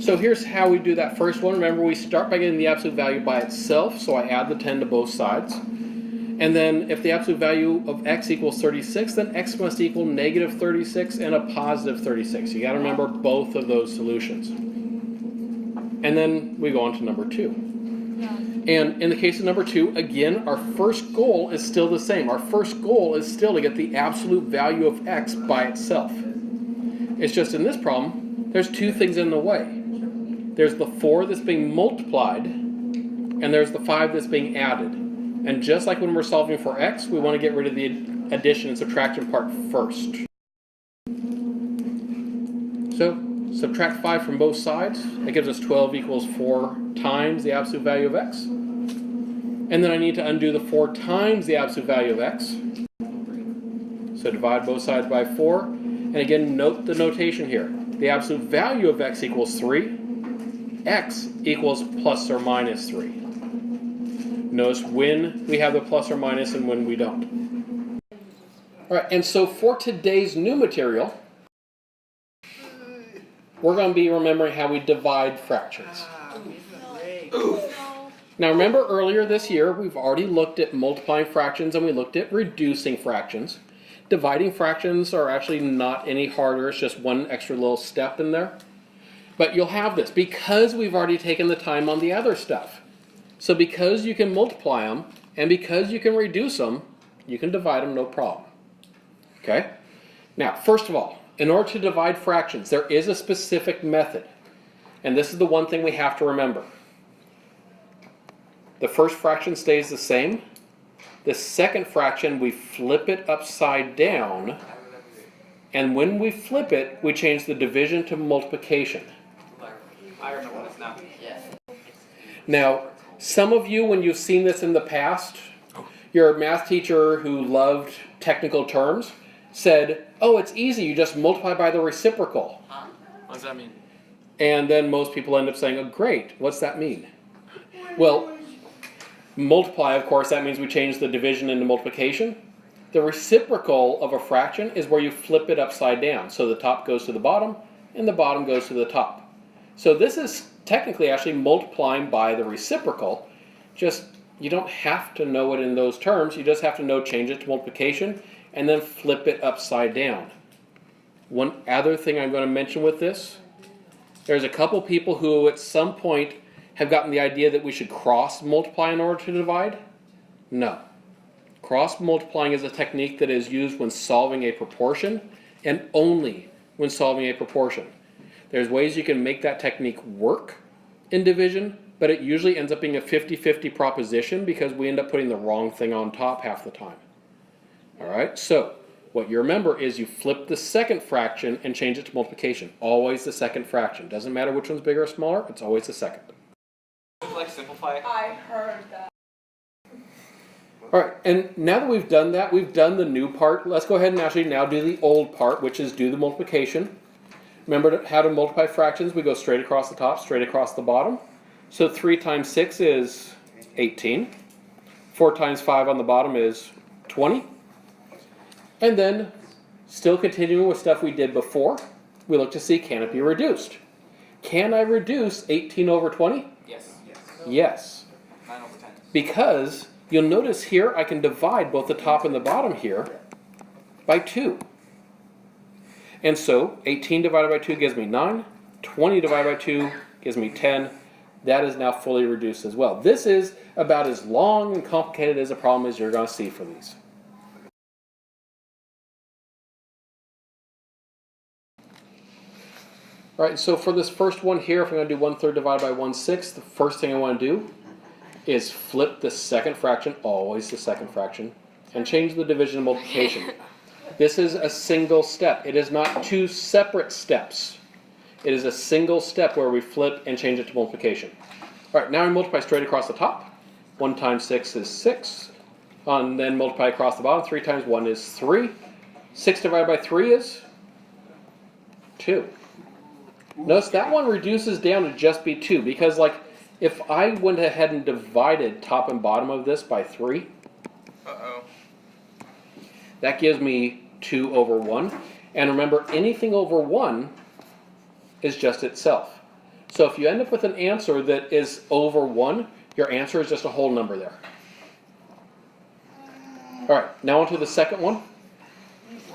So here's how we do that first one. Remember, we start by getting the absolute value by itself, so I add the 10 to both sides. And then if the absolute value of x equals 36, then x must equal negative 36 and a positive 36. You got to remember both of those solutions. And then we go on to number 2. And in the case of number 2, again, our first goal is still the same. Our first goal is still to get the absolute value of x by itself. It's just in this problem, there's two things in the way. There's the 4 that's being multiplied, and there's the 5 that's being added. And just like when we're solving for x, we want to get rid of the addition and subtraction part first. So subtract 5 from both sides. That gives us 12 equals 4 times the absolute value of x. And then I need to undo the 4 times the absolute value of x. So divide both sides by 4. And again, note the notation here. The absolute value of x equals 3. X equals plus or minus 3. Notice when we have the plus or minus and when we don't. All right, and so for today's new material, we're going to be remembering how we divide fractions. Now remember earlier this year, we've already looked at multiplying fractions and we looked at reducing fractions. Dividing fractions are actually not any harder, it's just one extra little step in there. But you'll have this because we've already taken the time on the other stuff. So because you can multiply them and because you can reduce them, you can divide them no problem. Okay? Now, first of all, in order to divide fractions, there is a specific method. And this is the one thing we have to remember. The first fraction stays the same. The second fraction, we flip it upside down. And when we flip it, we change the division to multiplication. I remember this now. Now, some of you, when you've seen this in the past, your math teacher who loved technical terms said, oh, it's easy, you just multiply by the reciprocal. Huh? What does that mean? And then most people end up saying, oh, great, what's that mean? Well, multiply, of course, that means we change the division into multiplication. The reciprocal of a fraction is where you flip it upside down. So the top goes to the bottom, and the bottom goes to the top. So this is technically actually multiplying by the reciprocal. Just, you don't have to know it in those terms. You just have to know change it to multiplication and then flip it upside down. One other thing I'm going to mention with this, there's a couple people who at some point have gotten the idea that we should cross multiply in order to divide. No. Cross multiplying is a technique that is used when solving a proportion and only when solving a proportion. There's ways you can make that technique work in division, but it usually ends up being a 50-50 proposition because we end up putting the wrong thing on top half the time. All right, so what you remember is you flip the second fraction and change it to multiplication. Always the second fraction. Doesn't matter which one's bigger or smaller, it's always the second. Like simplify. I heard that. All right, and now that we've done that, we've done the new part. Let's go ahead and actually now do the old part, which is do the multiplication. Remember how to multiply fractions? We go straight across the top, straight across the bottom. So 3 times 6 is 18. 4 times 5 on the bottom is 20. And then, still continuing with stuff we did before, we look to see, can it be reduced? Can I reduce 18 over 20? Yes. Yes. 9 over 10. Because you'll notice here I can divide both the top and the bottom here by 2. And so 18 divided by 2 gives me 9. 20 divided by 2 gives me 10. That is now fully reduced as well. This is about as long and complicated as a problem as you're going to see for these. All right, so for this first one here, if I'm going to do 1/3 divided by 1/6, the first thing I want to do is flip the second fraction, always the second fraction, and change the division and multiplication. This is a single step. It is not 2 separate steps. It is a single step where we flip and change it to multiplication. All right, now we multiply straight across the top. 1 times 6 is 6. And then multiply across the bottom. 3 times 1 is 3. 6 divided by 3 is 2. Notice that one reduces down to just be 2 because like if I went ahead and divided top and bottom of this by 3, that gives me 2 over 1. And remember, anything over 1 is just itself. So if you end up with an answer that is over 1, your answer is just a whole number there. All right, now on to the second one.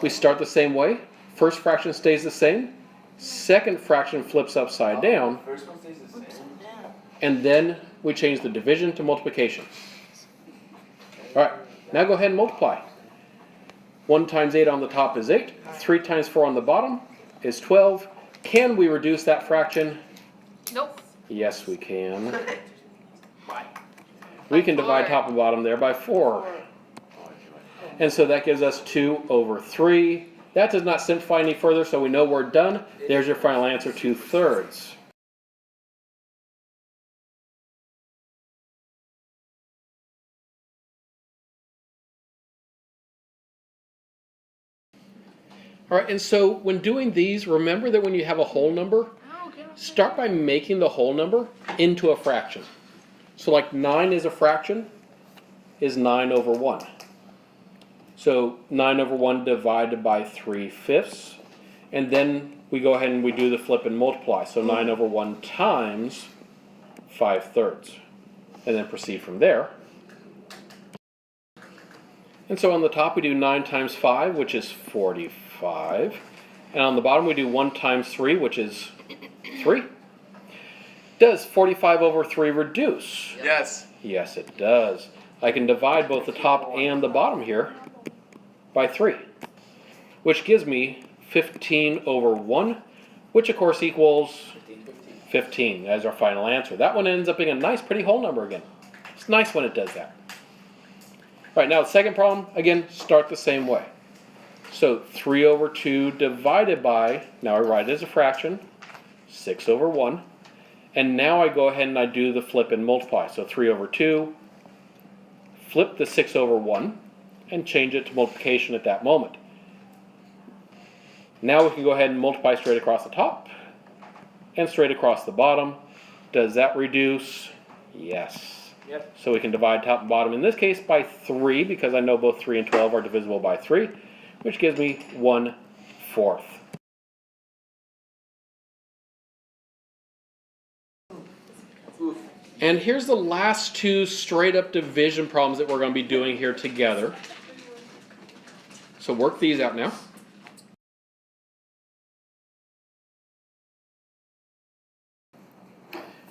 We start the same way. First fraction stays the same. Second fraction flips upside down. First one stays the same. And then we change the division to multiplication. All right, now go ahead and multiply. 1 times 8 on the top is 8. 3 times 4 on the bottom is 12. Can we reduce that fraction? Nope. Yes, we can. Why? We can divide top and bottom there by 4. And so that gives us 2 over 3. That does not simplify any further, so we know we're done. There's your final answer, 2/3. All right, and so when doing these, remember that when you have a whole number, start by making the whole number into a fraction. So like 9 is a fraction, is 9 over 1. So 9 over 1 divided by 3/5. And then we go ahead and we do the flip and multiply. So 9 over 1 times 5/3. And then proceed from there. And so on the top we do 9 times 5, which is 45. And on the bottom we do 1 times 3, which is 3. Does 45 over 3 reduce? Yes. Yes, it does. I can divide both the top and the bottom here by 3, which gives me 15 over 1, which of course equals 15 as our final answer. That one ends up being a nice, pretty whole number again. It's nice when it does that. All right, now the second problem, again, start the same way. So 3 over 2 divided by, now I write it as a fraction, 6 over 1. And now I go ahead and I do the flip and multiply. So 3 over 2, flip the 6 over 1, and change it to multiplication at that moment. Now we can go ahead and multiply straight across the top and straight across the bottom. Does that reduce? Yes. Yep. So we can divide top and bottom, in this case by 3, because I know both 3 and 12 are divisible by 3, which gives me 1/4. And here's the last two straight up division problems that we're going to be doing here together. So work these out now.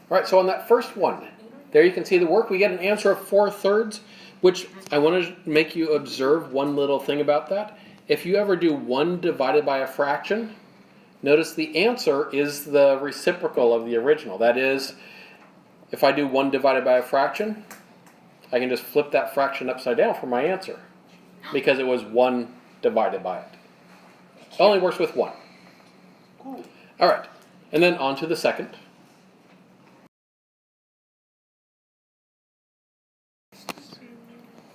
All right, so on that first one, there you can see the work. We get an answer of 4/3, which I want to make you observe one little thing about that. If you ever do 1 divided by a fraction, notice the answer is the reciprocal of the original. That is, if I do 1 divided by a fraction, I can just flip that fraction upside down for my answer, because it was 1 divided by it. It only works with 1. All right, and then on to the second.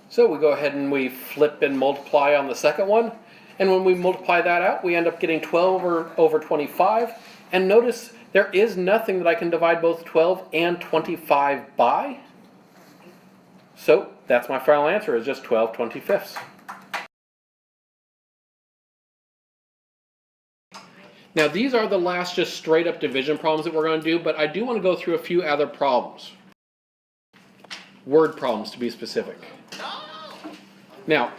So we go ahead and we flip and multiply on the second one. And when we multiply that out, we end up getting 12 over 25. And notice there is nothing that I can divide both 12 and 25 by. So that's my final answer, is just 12/25. Now these are the last just straight up division problems that we're going to do, but I do want to go through a few other problems. Word problems, to be specific. Now,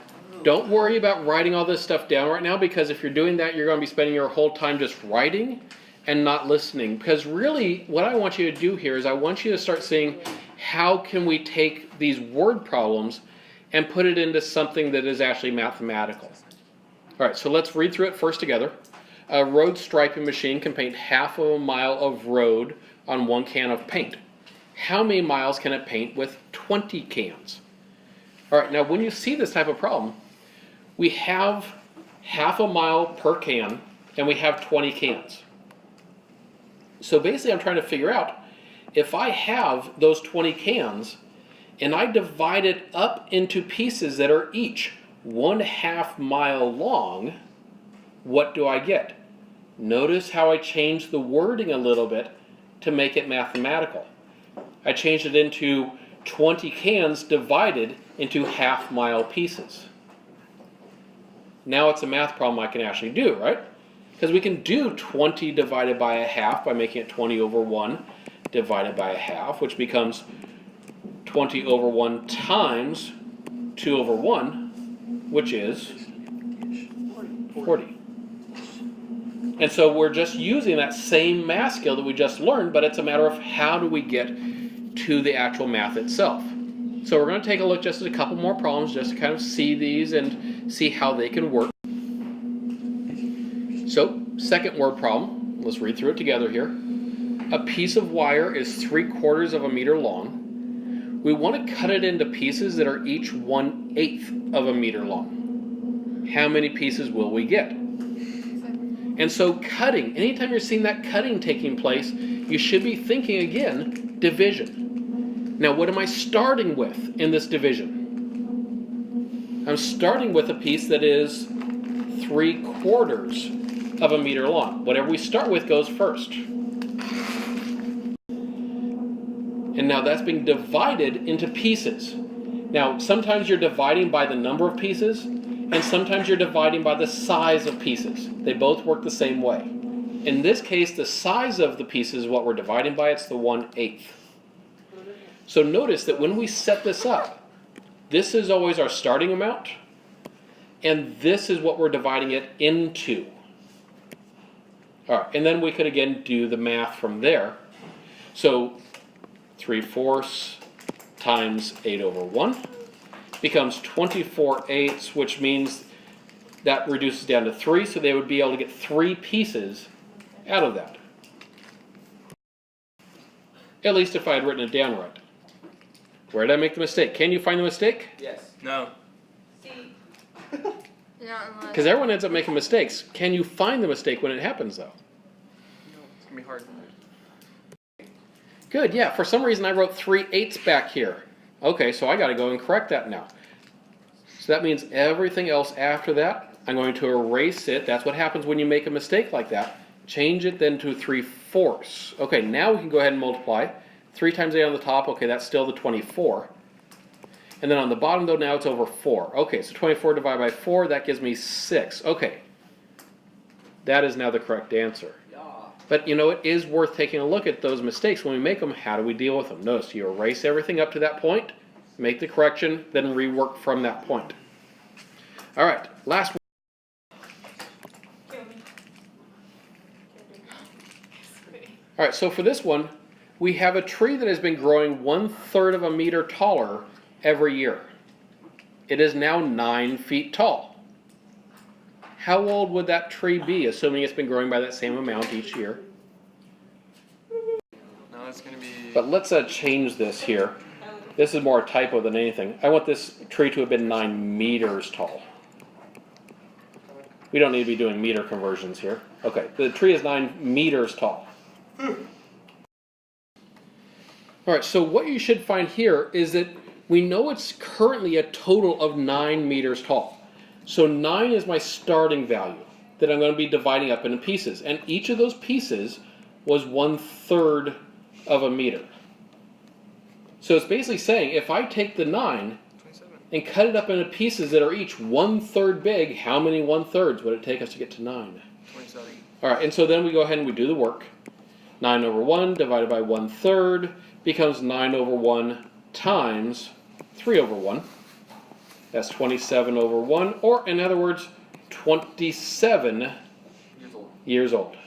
don't worry about writing all this stuff down right now, because if you're doing that, you're going to be spending your whole time just writing and not listening. Because really, what I want you to do here is I want you to start seeing how can we take these word problems and put it into something that is actually mathematical. All right, so let's read through it first together. A road striping machine can paint half of a mile of road on 1 can of paint. How many miles can it paint with 20 cans? All right, now when you see this type of problem, we have half a mile per can, and we have 20 cans. So basically I'm trying to figure out, if I have those 20 cans, and I divide it up into pieces that are each 1/2 mile long, what do I get? Notice how I changed the wording a little bit to make it mathematical. I changed it into 20 cans divided into 1/2 mile pieces. Now it's a math problem I can actually do, right? Because we can do 20 divided by a half by making it 20 over 1 divided by a half, which becomes 20 over 1 times 2 over 1, which is 40. And so we're just using that same math skill that we just learned, but it's a matter of how do we get to the actual math itself. So we're going to take a look just at a couple more problems just to kind of see these and see how they can work. So, second word problem. Let's read through it together here. A piece of wire is 3/4 of a meter long. We want to cut it into pieces that are each 1/8 of a meter long. How many pieces will we get? And so cutting, anytime you're seeing that cutting taking place, you should be thinking again, division. Now what am I starting with in this division? I'm starting with a piece that is 3/4 of a meter long. Whatever we start with goes first. And now that's being divided into pieces. Now sometimes you're dividing by the number of pieces, and sometimes you're dividing by the size of pieces. They both work the same way. In this case, the size of the pieces is what we're dividing by. It's the 1/8. So notice that when we set this up, this is always our starting amount, and this is what we're dividing it into. All right, and then we could again do the math from there. So 3/4 times 8 over 1 becomes 24/8, which means that reduces down to 3, so they would be able to get 3 pieces out of that. At least if I had written it down right. Where did I make the mistake? Can you find the mistake? Yes. No. Because everyone ends up making mistakes. Can you find the mistake when it happens, though? No, it's gonna be hard. Good, yeah. For some reason I wrote 3/8 back here. Okay, so I got to go and correct that now. So that means everything else after that, I'm going to erase it. That's what happens when you make a mistake like that. Change it then to 3/4. Okay, now we can go ahead and multiply. 3 times 8 on the top, okay, that's still the 24. And then on the bottom, though, now it's over 4. Okay, so 24 divided by 4, that gives me 6. Okay, that is now the correct answer. But, you know, it is worth taking a look at those mistakes. When we make them, how do we deal with them? Notice you erase everything up to that point, make the correction, then rework from that point. All right, last one. All right, so for this one, we have a tree that has been growing 1/3 of a meter taller every year. It is now 9 feet tall. How old would that tree be, assuming it's been growing by that same amount each year? No, it's gonna be. But let's change this here. This is more a typo than anything. I want this tree to have been 9 meters tall. We don't need to be doing meter conversions here. Okay, the tree is 9 meters tall. All right, so what you should find here is that we know it's currently a total of 9 meters tall. So 9 is my starting value that I'm going to be dividing up into pieces. And each of those pieces was 1/3 of a meter. So it's basically saying if I take the 9 27. and cut it up into pieces that are each 1/3 big, how many 1/3 would it take us to get to 9? 27. All right, and so then we go ahead and we do the work. 9 over 1 divided by 1/3 becomes 9 over 1 times 3 over 1. That's 27 over 1, or in other words, 27 Years old. years old.